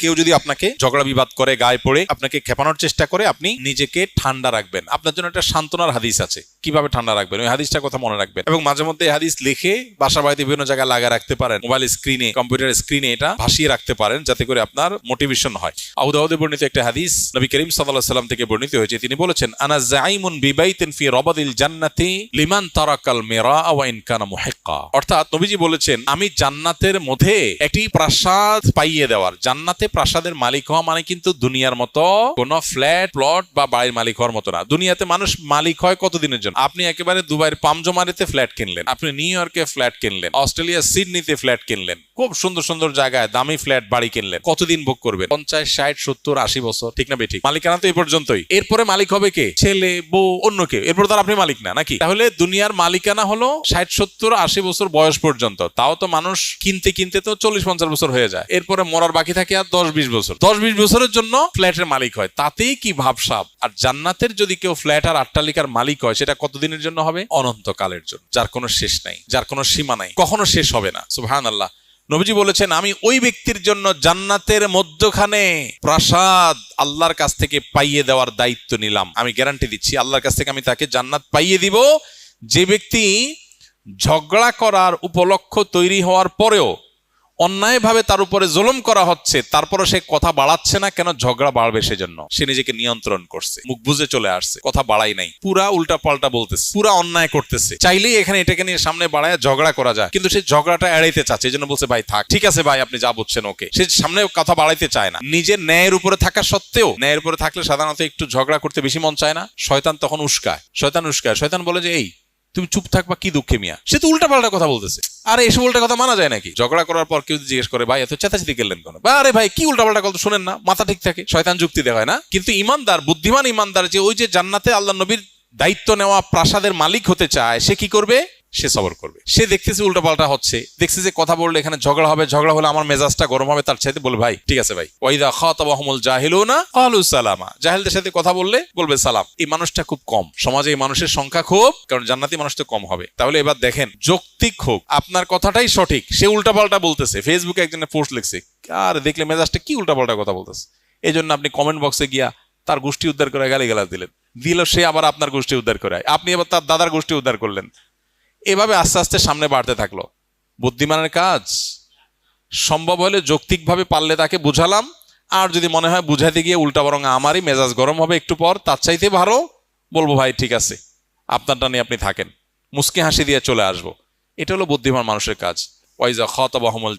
কেউ যদি আপনাকে ঝগড়া বিবাদ করে, গায়ে পড়ে আপনাকে খেপানোর চেষ্টা করে, আপনি নিজেকে ঠান্ডা রাখবেন। আপনার জন্য একটা সান্ত্বনার হাদিস আছে, কিভাবে ঠান্ডা রাখবেন ওই হাদিসটার কথা মনে রাখবেন। এবং মাঝে মধ্যে এই হাদিস লিখে বাসা বাড়িতে বিভিন্ন জায়গায় লাগা রাখতে পারেন, মোবাইল স্ক্রিনে, কম্পিউটার স্ক্রিনে এটা ভাসিয়ে রাখতে পারেন, যাতে করে আপনার মোটিভেশন হয়। আবু দাউদে বর্ণিত একটা হাদিস নবী করিম সাল্লাল্লাহু আলাইহি ওয়াসাল্লাম থেকে বর্ণিত হয়েছে, তিনি বলেছেন, আনা যাইমুন বিবাইতিন ফি রাবাদিল জান্নাতি লিমান তারাকাল মিরা ওয়া ইন কানা মুহিক্কা। অর্থাৎ নবীজি বলেছেন, আমি জান্নাতের মধ্যে একটি প্রাসাদ পাইয়ে দেওয়ার। জান্নাতে প্রাসাদের মালিক হওয়া মানে কিন্তু দুনিয়ার মতো কোন ফ্ল্যাট প্লট বা বাড়ির মালিক হওয়ার মতো না। দুনিয়াতে মানুষ মালিক হয় কতদিনের জন্য? আপনি একেবারে দুবাইয়ের পামজমারিতে ফ্ল্যাট কিনলেন, আপনি নিউ ইয়র্কে ফ্ল্যাট কিনলেন, অস্ট্রেলিয়া সিডনিতে ফ্ল্যাট কিনলেন, খুব সুন্দর সুন্দর জায়গায় দামি ফ্ল্যাট বাড়ি কিনলেন, কতদিন ভোগ করবেন? 50, 60, 70, 80 বছর, ঠিক না বেঠিক? মালিকানা তো এই পর্যন্তই। এরপরে মালিক হবে কে? ছেলে, বউ, অন্য কেউ। এরপর তো আপনি মালিক না, নাকি? তাহলে দুনিয়ার মালিকানা হলো 60, 70, 80 বছর বয়স পর্যন্ত। তাও তো মানুষ কিনতে কিনতে তো 40, 50 বছর হয়ে যায়। এরপরে মরার বাকি থাকে আর 10, 20 বছর। 10, 20 বছরের জন্য ফ্ল্যাটের মালিক হয়, তাতেই কি ভাবসাব। আর জান্নাতের যদি কেউ ফ্ল্যাট আর অট্টালিকার মালিক হয়, সেটা কতদিনের জন্য হবে? অনন্তকালের জন্য, যার কোনো শেষ নাই, যার কোনো সীমা নাই, কখনো শেষ হবে না। সুবহানাল্লাহ। নবীজি বলেছেন, আমি ওই ব্যক্তির জন্য জান্নাতের মধ্যখানে প্রাসাদ আল্লাহর কাছ থেকে পাইয়ে দেওয়ার দায়িত্ব নিলাম। আমি গ্যারান্টি দিচ্ছি, আল্লাহর কাছ থেকে আমি তাকে জান্নাত পাইয়ে দিব। যে ব্যক্তি ঝগড়া করার উপলক্ষ তৈরি হওয়ার পরেও অন্যায়ভাবে তার উপরে জুলুম করা হচ্ছে, তারপরে সে কথা বাড়াচ্ছে না, কেন? ঝগড়া বাড়বে সেজন্য। সে নিজেকে নিয়ন্ত্রণ করছে, মুখ বুজে চলে আসছে, কথা বাড়াই নাই, পুরা উল্টা পাল্টা বলতেছে, পুরা অন্যায় করতেছে। চাইলেই এখানে এটাকে নিয়ে সামনে বাড়ায় ঝগড়া করা যায়, কিন্তু সে ঝগড়াটা এড়াইতে চাচ্ছে, এই জন্য বলছে, ভাই থাক, ঠিক আছে ভাই, আপনি যা বলছেন ওকে। সে সামনে কথা বাড়াইতে চায় না। নিজের ন্যায়ের উপরে থাকা সত্ত্বেও, ন্যায়ের উপরে থাকলে সাধারণত একটু ঝগড়া করতে বেশি মন চায় না। শয়তান তখন উস্কায়, শয়তান বলে যে, এই তুমি চুপ থাকবা, কি দুঃখে মিয়া? সে তো উল্টা পাল্টা কথা বলতেছে। আরে এসব উল্টা কথা মানা যায় নাকি? ঝগড়া করার পর কেউ জিজ্ঞেস করে, ভাই এত চেঁচাচেঁতি করলেন কেন? আরে ভাই কি উল্টা পাল্টা কথা শুনেন না, মাথা ঠিক থাকে। শয়তান যুক্তি দেখায় না। কিন্তু ইমানদার, বুদ্ধিমান ইমানদার, যে ওই যে জান্নাতে আল্লাহ নবীর দায়িত্ব নেওয়া প্রাসাদের মালিক হতে চায়, সে কি করবে? সে সবর করবে। সে দেখতেছে উল্টা পাল্টা হচ্ছে, দেখছে যে কথা বললে এখানে ঝগড়া হবে, ঝগড়া হলে আমার মেজাজটা গরম হবে, তার চাইতে বলবে, ভাই ঠিক আছে ভাই, ওয়াইদা খাতাবাহুমুল জাহিলুনা ক্বালু সালামা। জাহেলদের সাথে কথা বললে বলবে সালাম। এই মানুষটা খুব কম সমাজে, এই মানুষের সংখ্যা খুব, কারণ জান্নাতি মানুষ তো কম হবে। তাহলে এবার দেখেন, যৌক্তিক হোক, আপনার কথাটাই সঠিক, সে উল্টা পাল্টা বলতেছে, ফেসবুকে একজনের পোস্ট লিখছে, আর দেখলে মেজাজটা কি উল্টা পাল্টা কথা বলতেছে। এই জন্য আপনি কমেন্ট বক্সে গিয়া তার গোষ্ঠী উদ্ধার করে গালিগালাজ দিল, সে আবার আপনার গোষ্ঠী উদ্ধার করে, আপনি আবার তার দাদার গোষ্ঠী উদ্ধার করলেন। এভাবে আস্তে আস্তে সামনে বাড়তে থাকলো। বুদ্ধিমানের কাজ, সম্ভব হলে যৌক্তিকভাবে পারলে তাকে বুঝালাম, আর যদি মনে হয় বুঝাইতে গিয়ে উল্টা বরং আমারই মেজাজ গরম হবে একটু পর, তার চাইতে ভালো বলবো, ভাই ঠিক আছে, আপনারটা নিয়ে আপনি থাকেন, মুস্কি হাসি দিয়ে চলে আসবো। এটা হলো বুদ্ধিমান মানুষের কাজ। ওয়াইজা খাতাবাহুমুল